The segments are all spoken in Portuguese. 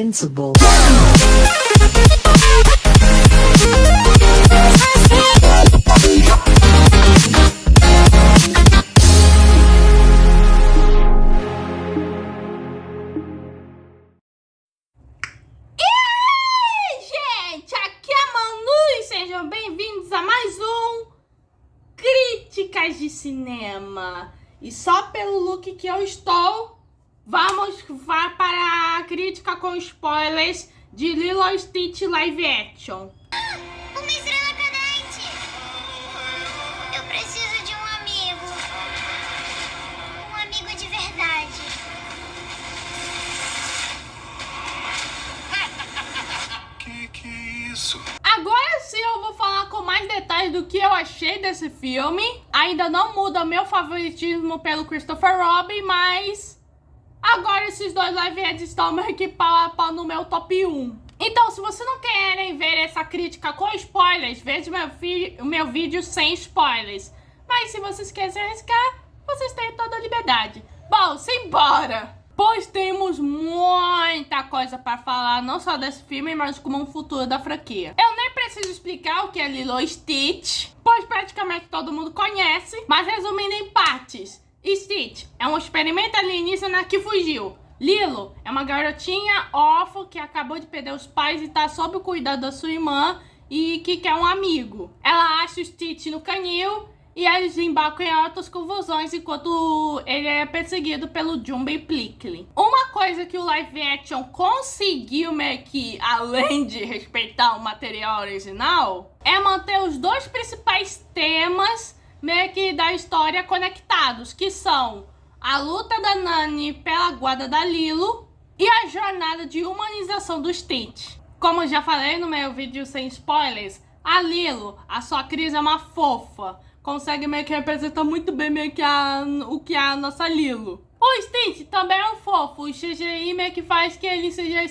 Invincible. Gente, aqui é a Manu e sejam bem-vindos a mais um Críticas de Cinema. E só pelo look que eu estou, vamos para a crítica com spoilers de Lilo e Stitch live action. Uma estrela cadente! Eu preciso de um amigo. Um amigo de verdade. Que é isso? Agora sim eu vou falar com mais detalhes do que eu achei desse filme. Ainda não muda meu favoritismo pelo Christopher Robin, mas agora esses dois live action estão meio que pau a pau no meu top 1. Então, se vocês não querem ver essa crítica com spoilers, veja o meu vídeo sem spoilers. Mas se vocês querem se arriscar, vocês têm toda a liberdade. Bom, simbora! Pois temos muita coisa para falar, não só desse filme, mas como um futuro da franquia. Eu nem preciso explicar o que é Lilo e Stitch, pois praticamente todo mundo conhece, mas resumindo em partes. Stitch é um experimento alienígena que fugiu. Lilo é uma garotinha órfã que acabou de perder os pais e está sob o cuidado da sua irmã e que quer um amigo. Ela acha o Stitch no canil e eles embarcam em altas confusões enquanto ele é perseguido pelo Jumbo e Plickly. Uma coisa que o live action conseguiu meio que, além de respeitar o material original, é manter os dois principais temas meio que da história conectados, que são a luta da Nani pela guarda da Lilo e a jornada de humanização do Stitch. Como eu já falei no meu vídeo sem spoilers, a Lilo, a sua Cris é uma fofa, consegue meio que representar muito bem meio que o que é a nossa Lilo. O Stitch também é um fofo, o CGI meio que faz que ele seja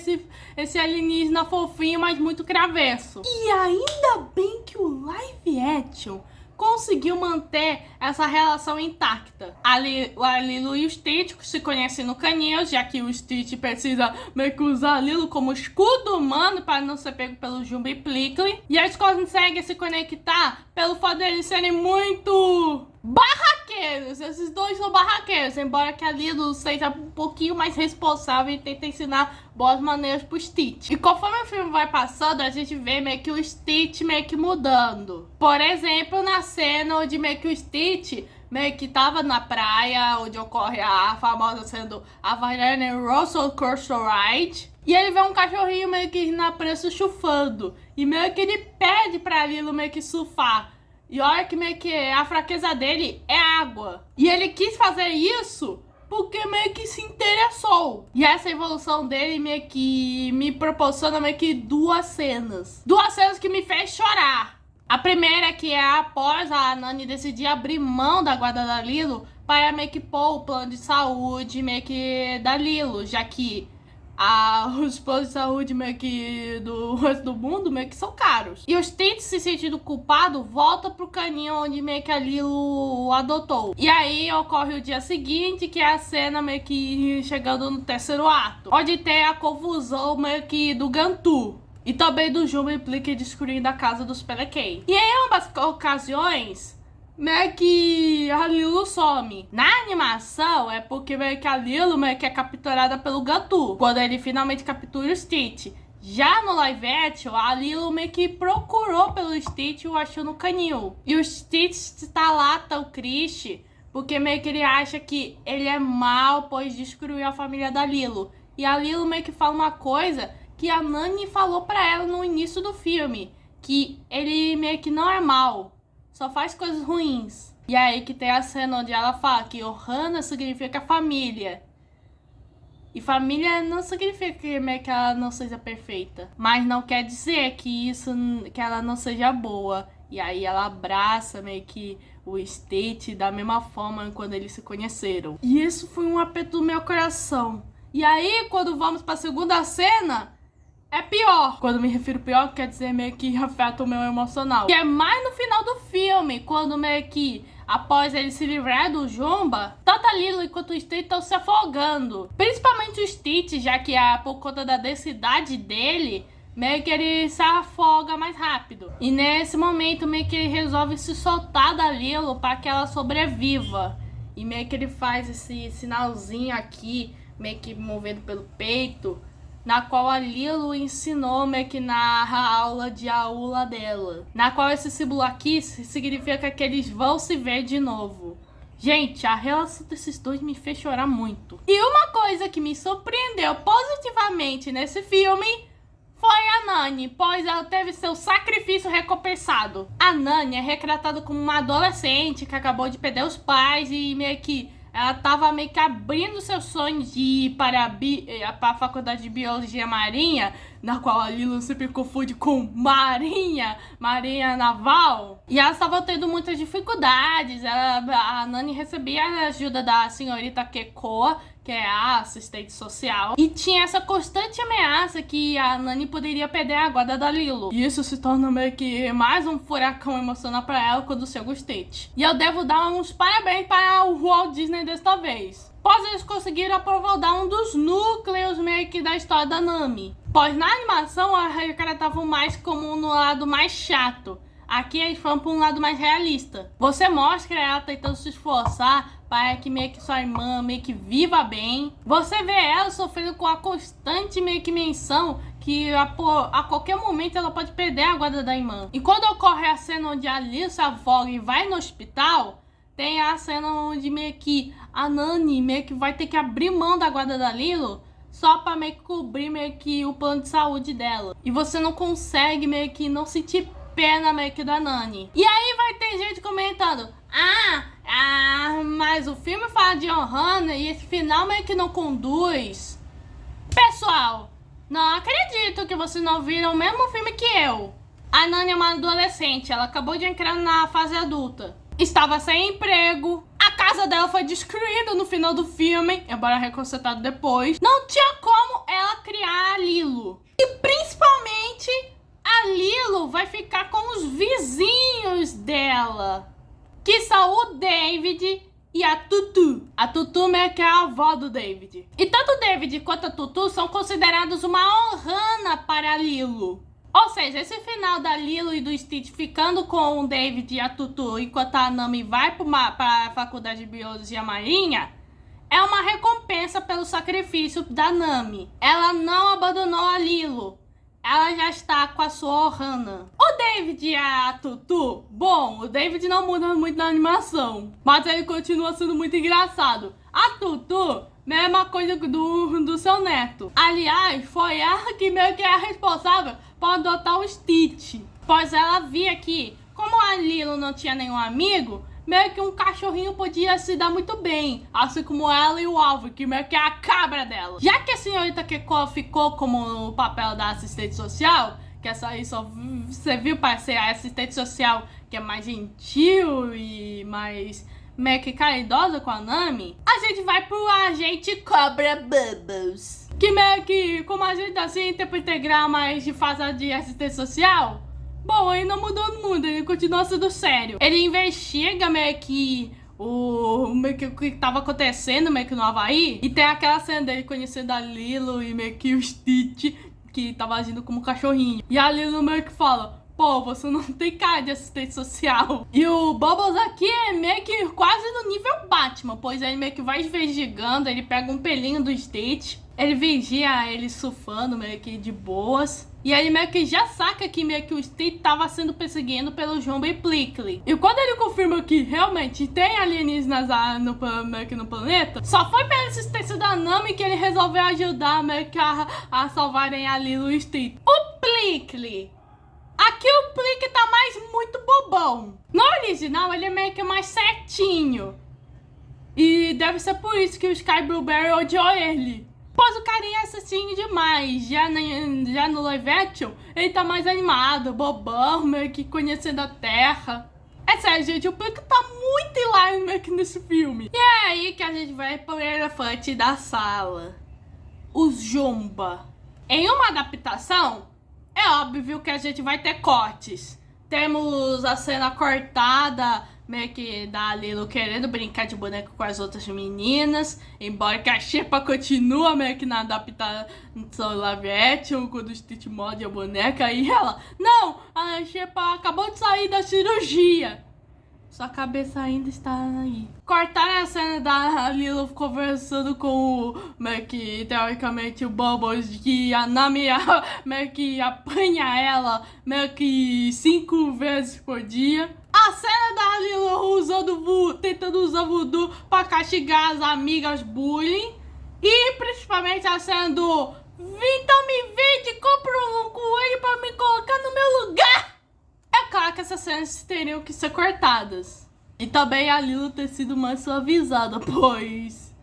esse alienígena fofinho, mas muito cravesso. E ainda bem que o live action conseguiu manter essa relação intacta. A Lilo e o Stitch se conhecem no canil, já que o Stitch precisa meio que usar a Lilo como escudo humano para não ser pego pelo Jumbo e Plickly. E eles conseguem se conectar pelo fato deles serem muito barraqueiros. Esses dois são barraqueiros, embora que a Lilo seja um pouquinho mais responsável e tente ensinar boas maneiras pro Stitch. E conforme o filme vai passando, a gente vê meio que o Stitch meio que mudando. Por exemplo, na cena onde meio que o Stitch meio que tava na praia, onde ocorre a famosa sendo a Havaiana Roller Coaster Ride. E ele vê um cachorrinho meio que na prancha chufando. E meio que ele pede pra Lilo meio que surfar. E olha que meio que a fraqueza dele é água. E ele quis fazer isso porque meio que se interessou. E essa evolução dele meio que me proporciona meio que duas cenas. Duas cenas que me fez chorar. A primeira que é após a Nani decidir abrir mão da guarda da Lilo para meio que pôr o plano de saúde meio que da Lilo, já que os planos de saúde meio que do resto do mundo meio que são caros. E o Stitch, se sentindo culpado, volta pro caninho onde meio que a Lilo o adotou. E aí ocorre o dia seguinte, que é a cena meio que chegando no terceiro ato, onde tem a confusão meio que do Gantu. E também do Jumbo e Plickly destruindo a casa dos Pelequei. E em ambas ocasiões, meio que a Lilo some. Na animação, é porque meio que a Lilo meio que é capturada pelo Gantu, quando ele finalmente captura o Stitch. Já no live action, a Lilo meio que procurou pelo Stitch e o achou no canil. E o Stitch está lá tão triste, porque meio que ele acha que ele é mal, pois destruiu a família da Lilo. E a Lilo meio que fala uma coisa que a Nani falou pra ela no início do filme, que ele meio que não é mal, só faz coisas ruins. E aí que tem a cena onde ela fala que Ohana significa família. E família não significa que meio que ela não seja perfeita, mas não quer dizer que que ela não seja boa. E aí ela abraça meio que o Stitch da mesma forma quando eles se conheceram. E isso foi um aperto do meu coração. E aí quando vamos pra segunda cena, é pior. Quando me refiro pior, quer dizer meio que afeta o meu emocional. Que é mais no final do filme, quando meio que após ele se livrar do Jumba, tanto a Lilo quanto o Stitch estão se afogando. Principalmente o Stitch, já que por conta da densidade dele, meio que ele se afoga mais rápido. E nesse momento, meio que ele resolve se soltar da Lilo para que ela sobreviva. E meio que ele faz esse sinalzinho aqui, meio que movendo pelo peito, na qual a Lilo ensinou meio que na aula de aula dela. Na qual esse símbolo aqui significa que eles vão se ver de novo. Gente, a relação desses dois me fez chorar muito. E uma coisa que me surpreendeu positivamente nesse filme foi a Nani, pois ela teve seu sacrifício recompensado. A Nani é retratada como uma adolescente que acabou de perder os pais e meio que ela tava meio que abrindo seus sonhos de ir para a faculdade de Biologia Marinha, na qual a Lilo sempre confunde com Marinha Naval. E ela estava tendo muitas dificuldades. A Nani recebia a ajuda da senhorita Kekoa, que é a assistente social, e tinha essa constante ameaça que a Nani poderia perder a guarda da Lilo. E isso se torna meio que mais um furacão emocional para ela quando chega o Stitch. E eu devo dar uns parabéns para o Walt Disney desta vez, pois eles conseguiram aprofundar um dos núcleos meio que da história da Nami. Pois na animação a retratavam mais como no lado mais chato. Aqui eles foram para um lado mais realista. Você mostra ela tentando se esforçar para que meio que sua irmã meio que viva bem. Você vê ela sofrendo com a constante meio que menção que a qualquer momento ela pode perder a guarda da irmã. E quando ocorre a cena onde a Lilo se afoga e vai no hospital, tem a cena onde meio que a Nani meio que vai ter que abrir mão da guarda da Lilo só para meio que cobrir meio que o plano de saúde dela. E você não consegue meio que não sentir pena meio que da Nani. E aí vai ter gente comentando: mas o filme fala de Ohana e esse final meio que não conduz. Pessoal, não acredito que vocês não viram o mesmo filme que eu. A Nani é uma adolescente, ela acabou de entrar na fase adulta. Estava sem emprego, a casa dela foi destruída no final do filme, embora reconsertado depois. Não tinha como ela criar a Lilo. E principalmente a Lilo vai ficar com os vizinhos dela, que são o David e a Tutu. A Tutu meio que é a avó do David. E tanto o David quanto a Tutu são considerados uma Ohana para a Lilo. Ou seja, esse final da Lilo e do Stitch ficando com o David e a Tutu enquanto a Nami vai para a faculdade de Biologia Marinha é uma recompensa pelo sacrifício da Nami. Ela não abandonou a Lilo. Ela já está com a sua Ohana. O David e a Tutu, bom, o David não muda muito na animação, mas ele continua sendo muito engraçado. A Tutu, mesma coisa do seu neto. Aliás, foi ela que meio que é a responsável por adotar o Stitch, pois ela via que, como a Lilo não tinha nenhum amigo, meio que um cachorrinho podia se dar muito bem, assim como ela e o Alvin, que meio que é a cabra dela. Já que a senhorita Kekoa ficou como o papel da assistente social, que essa aí só serviu para ser a assistente social que é mais gentil e mais meio que caridosa com a Nami, a gente vai pro agente Cobra Bubbles, que meio que, como a gente assim, tempo integral, mas de fase de assistente social, bom, ele não mudou muito, ele continua sendo sério. Ele investiga meio que o que tava acontecendo meio que no Havaí. E tem aquela cena dele conhecendo a Lilo e meio que o Stitch, que tava agindo como cachorrinho. E a Lilo meio que fala: pô, você não tem cara de assistente social. E o Bubbles aqui é meio que quase no nível Batman, pois ele meio que vai investigando, ele pega um pelinho do Stitch, ele vigia ele surfando meio que de boas. E ele meio que já saca que meio que o Stitch tava sendo perseguido pelo Jumba e Plickly. E quando ele confirma que realmente tem alienígenas meio que no planeta, só foi pela assistência da Nami que ele resolveu ajudar meio que a salvarem a Lilo e o Stitch. O Plickly. Aqui o Plickly tá mais muito bobão. No original ele é meio que mais certinho. E deve ser por isso que o Sky Blueberry odiou ele. Pois o carinha é assassino demais. Já no live action, ele tá mais animado, bobão, meio que conhecendo a Terra. É sério, gente, o Plickly tá muito hilário meio que nesse filme. E é aí que a gente vai pro elefante da sala. Os Jumba. Em uma adaptação, é óbvio que a gente vai ter cortes. Temos a cena cortada meio que da Lilo querendo brincar de boneco com as outras meninas, embora que a Sheppa continua meio que na adaptação live action, quando o Stitch morde a boneca, e ela, não, a Sheppa acabou de sair da cirurgia. Sua cabeça ainda está aí. Cortaram a cena da Lilo conversando com o meio que, teoricamente, o Bubbles, que a Nami meio que apanha ela meio que 5 vezes por dia. A cena da Lilo tentando usar voodoo pra castigar as amigas bullying. E principalmente a cena do então me vende, compra um coelho pra me colocar no meu lugar. É claro que essas cenas teriam que ser cortadas. E também a Lilo ter sido mais suavizada, pois...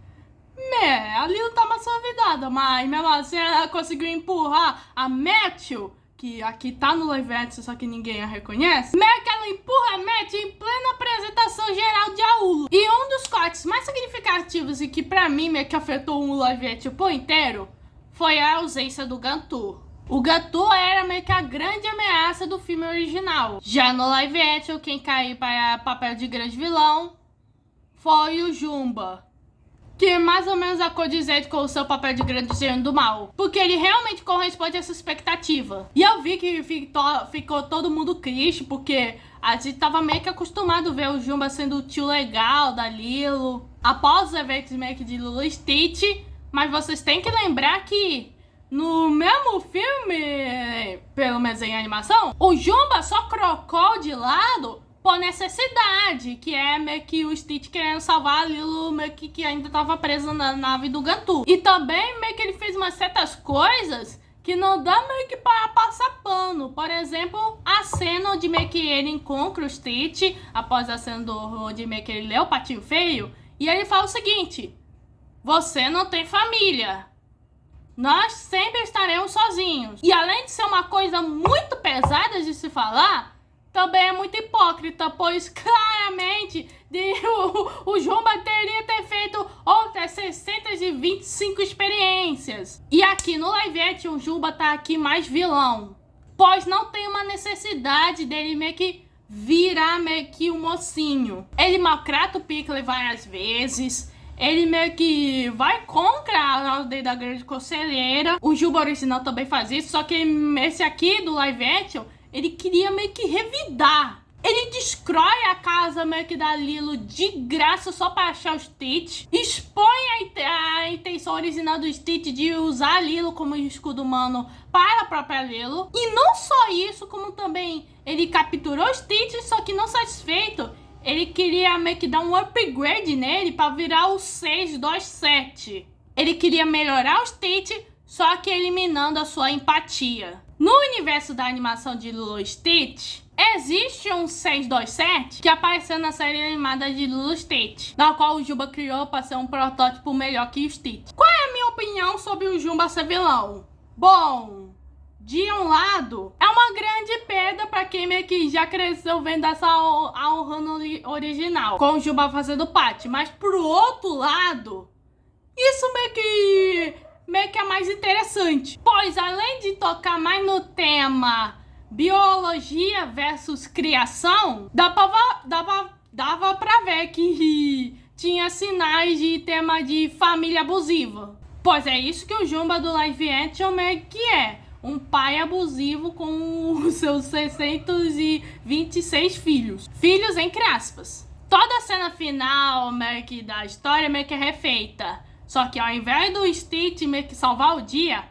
a Lilo tá mais suavizada, mas mesmo assim ela conseguiu empurrar a Matthew, que aqui tá no live action, só que ninguém a reconhece. Meio que ela empurra a Matthew em plena apresentação geral de Aulu. E um dos cortes mais significativos e que pra mim meio que afetou o live action por inteiro foi a ausência do Gantu. O Gantu era meio que a grande ameaça do filme original. Já no live action, quem caiu para papel de grande vilão foi o Jumba, que é mais ou menos condizente com o seu papel de grande gênio do mal, porque ele realmente corresponde a essa expectativa. E eu vi que ficou todo mundo triste, porque a gente tava meio que acostumado a ver o Jumba sendo o tio legal da Lilo, após os eventos meio que de Lilo e Stitch, mas vocês têm que lembrar que no mesmo filme, pelo menos em animação, o Jumba só crocou de lado por necessidade, que é meio que o Stitch querendo salvar a Lilo, meio que ainda tava presa na nave do Gantu. E também meio que ele fez umas certas coisas que não dá meio que para passar pano. Por exemplo, a cena onde meio que ele encontra o Stitch, após a cena onde meio que ele lê o Patinho Feio, e ele fala o seguinte: você não tem família. Nós sempre estaremos sozinhos. E além de ser uma coisa muito pesada de se falar, também é muito hipócrita, pois claramente o Jumba teria ter feito outras 625 experiências. E aqui no live action o Jumba tá aqui mais vilão, pois não tem uma necessidade dele meio que virar meio que um mocinho. Ele maltrata o Piccolo várias vezes. Ele meio que vai contra a ordem da grande conselheira. O Jumba original também faz isso, só que esse aqui do live action, ele queria meio que revidar. Ele destrói a casa meio que da Lilo de graça só para achar o Stitch. Expõe a intenção original do Stitch de usar a Lilo como escudo humano para a própria Lilo. E não só isso, como também ele capturou o Stitch, só que não satisfeito, ele queria meio que dar um upgrade nele para virar o 627. Ele queria melhorar o Stitch, só que eliminando a sua empatia. No universo da animação de Lilo e Stitch, existe um 627 que apareceu na série animada de Lilo e Stitch, na qual o Jumba criou para ser um protótipo melhor que o Stitch. Qual é a minha opinião sobre o Jumba ser vilão? Bom, de um lado, é uma grande perda pra quem meio que já cresceu vendo essa honrando original, com o Jumba fazendo parte. Mas pro outro lado, isso meio que é mais interessante, pois além de tocar mais no tema biologia versus criação, dava pra ver que tinha sinais de tema de família abusiva. Pois é isso que o Jumba do live action meio que é. Um pai abusivo com os seus 626 filhos. Filhos entre aspas. Toda a cena final meio que da história meio que é refeita. Só que ao invés do Stitch meio que salvar o dia,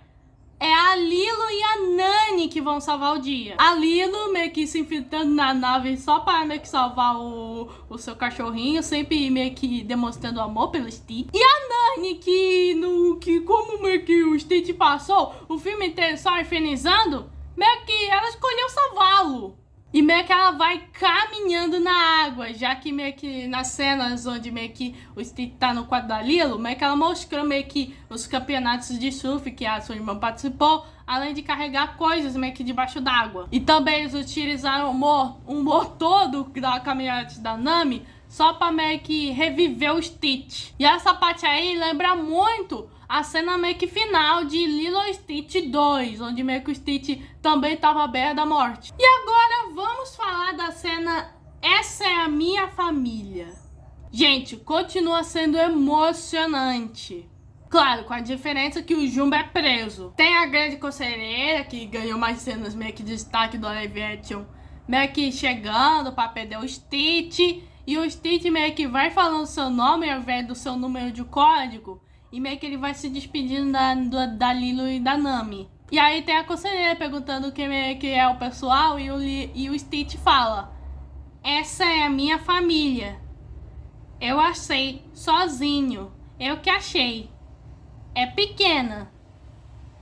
é a Lilo e a Nani que vão salvar o dia. A Lilo meio que se infiltrando na nave só para meio que salvar o seu cachorrinho, sempre meio que demonstrando amor pelo Stitch. E a Nani que como meio que o Stitch passou o filme inteiro só infinizando, meio que ela escolheu salvá-lo. E meio que ela vai caminhando na água, já que meio que nas cenas onde meio que o Stitch tá no quadro da Lilo, meio que ela mostrou meio que os campeonatos de surf que a sua irmã participou, além de carregar coisas meio que debaixo d'água. E também eles utilizaram um motor da caminhonete da Nami só pra meio que reviver o Stitch. E essa parte aí lembra muito a cena meio que final de Lilo e Stitch 2, onde meio que o Stitch também tava à beira da morte. E agora vamos falar da cena Essa é a minha família. Gente, continua sendo emocionante. Claro, com a diferença que o Jumba é preso. Tem a grande conselheira, que ganhou mais cenas meio que de destaque do live action, meio que chegando pra perder o Stitch. E o Stitch meio que vai falando seu nome ao invés do seu número de código. E meio que ele vai se despedindo da Lilo e da Nami. E aí tem a conselheira perguntando quem meio que é o pessoal. E o Stitch fala: essa é a minha família. Eu achei sozinho. Eu que achei. É pequena,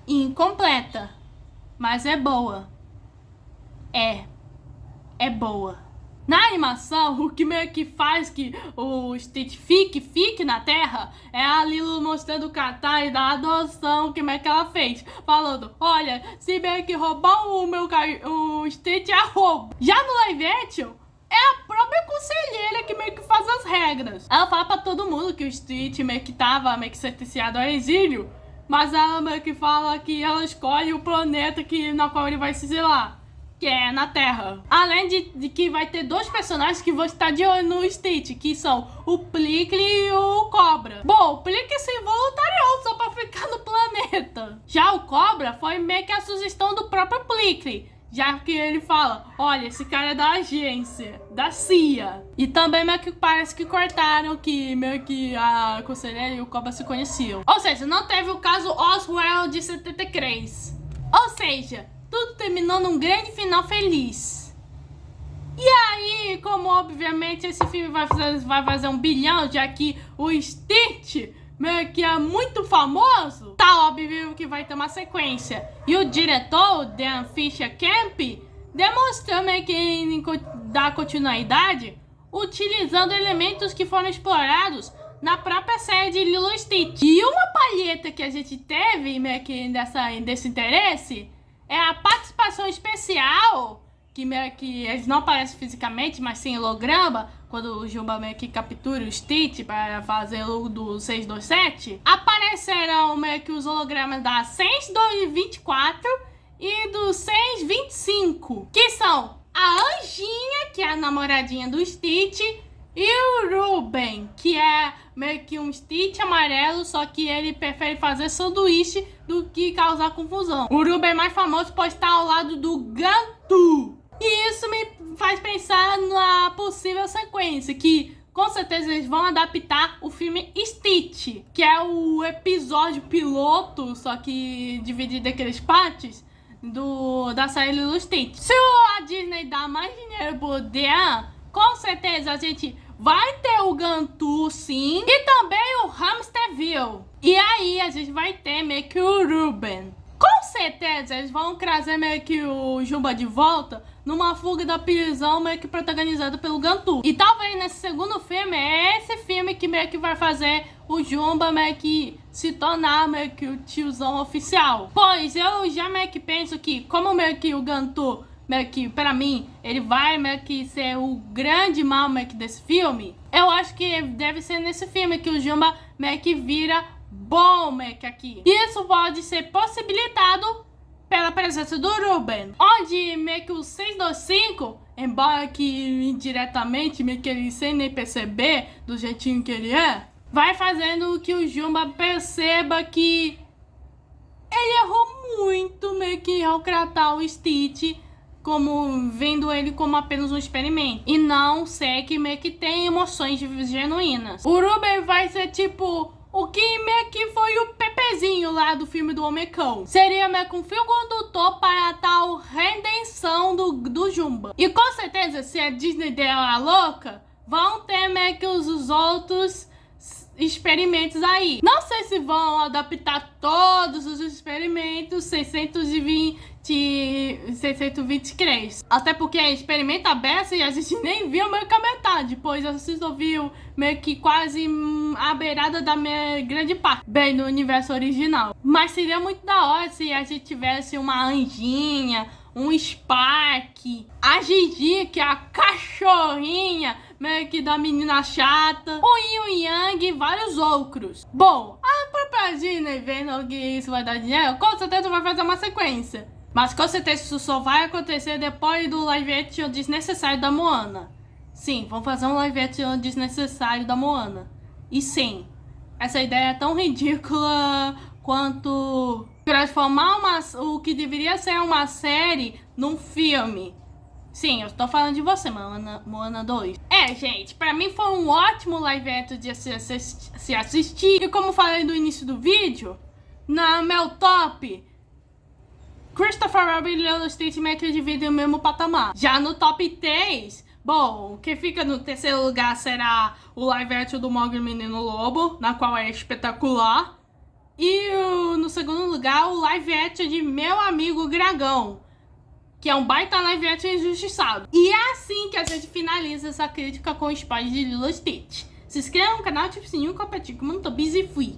incompleta, mas é boa. É boa. Na animação, o que meio que faz que o Stitch fique na Terra é a Lilo mostrando o cartaz da adoção que meio que ela fez. Falando, olha, se meio que roubar o Stitch é roubo. Já no live action, é a própria conselheira que meio que faz as regras. Ela fala pra todo mundo que o Stitch meio que tava meio que sentenciado ao exílio, mas ela meio que fala que ela escolhe o planeta na qual ele vai se exilar, que é na Terra. Além de que vai ter dois personagens que vão estar de olho no Stitch, que são o Plickly e o Cobra. Bom, o Plickly se voluntariou só pra ficar no planeta. Já o Cobra foi meio que a sugestão do próprio Plickly, já que ele fala, olha, esse cara é da agência, da CIA. E também meio que parece que cortaram que meio que a conselheira e o Cobra se conheciam. Ou seja, não teve o caso Oswald de 73. Ou seja, tudo terminou num grande final feliz. E aí, como obviamente esse filme vai fazer 1 bilhão, já que o Stitch meio que é muito famoso, tá óbvio que vai ter uma sequência. E o diretor, Dan Fisher Camp, demonstrou meio que dar continuidade utilizando elementos que foram explorados na própria série de Lilo e Stitch. E uma palheta que a gente teve meio que desse interesse é a participação especial, que meio que eles não aparecem fisicamente, mas sim holograma, quando o Jumba meio que captura o Stitch para fazer o do 627. Apareceram meio que os hologramas da 624 e do 625, que são a Anjinha, que é a namoradinha do Stitch, e o Ruben, que é meio que um Stitch amarelo, só que ele prefere fazer sanduíche do que causar confusão. O Ruben é mais famoso por estar ao lado do Gantu. E isso me faz pensar na possível sequência, que com certeza eles vão adaptar o filme Stitch, que é o episódio piloto, só que dividido em aqueles partes, da série Lilo e Stitch. Se a Disney dá mais dinheiro pro Dan, com certeza a gente vai ter o Gantu, sim, e também o Hamsterville. E aí a gente vai ter meio que o Ruben. Com certeza eles vão trazer meio que o Jumba de volta numa fuga da prisão meio que protagonizada pelo Gantu. E talvez nesse segundo filme é esse filme que meio que vai fazer o Jumba meio que se tornar meio que o tiozão oficial. Pois eu já meio que penso que como meio que o Gantu meio que, pra mim, ele vai meio que ser o grande mal meio que desse filme, eu acho que deve ser nesse filme que o Jumba meio que vira bom meio que aqui. Isso pode ser possibilitado pela presença do Ruben, onde meio que o 625, embora que indiretamente, meio que ele sem nem perceber do jeitinho que ele é, vai fazendo que o Jumba perceba que ele errou muito meio que ao tratar o Stitch, como vendo ele como apenas um experimento, e não ser que meio que tem emoções genuínas. O Ruben vai ser tipo o que meio que foi o Pepezinho lá do filme do Homem-Cão. Seria meio que um fio condutor para a tal redenção do Jumba. E com certeza, se a Disney der a louca, vão ter meio que os outros experimentos aí. Não sei se vão adaptar todos os experimentos 623. Até porque é experimento aberto e a gente nem viu meio que a metade, pois a gente só viu meio que quase a beirada da minha grande parte, bem, no universo original. Mas seria muito da hora se a gente tivesse uma Anjinha, um Spark, a Gigi, que é a cachorrinha meio que da menina chata, o Yin Yang e vários outros. Bom, a própria Disney, vendo que isso vai dar dinheiro, com certeza vai fazer uma sequência. Mas com certeza isso só vai acontecer depois do live action desnecessário da Moana. Sim, vão fazer um live action desnecessário da Moana. E sim, essa ideia é tão ridícula quanto transformar o que deveria ser uma série num filme. Sim, eu estou falando de você, Moana 2. Gente, pra mim foi um ótimo live action de se assistir. E como falei no início do vídeo, na meu top, Christopher Robin e Lilo Stitch meio que dividem o mesmo patamar. Já no top 3, bom, o que fica no terceiro lugar será o live action do Mowgli Menino Lobo, na qual é espetacular. E no segundo lugar, o live action de Meu Amigo Dragão, que é um baita live action injustiçado. E é assim que a gente finaliza essa crítica com os pais de Lilo Stitch. Se inscreva no canal, ative o sininho, compartilhe, como eu não tô busy, fui.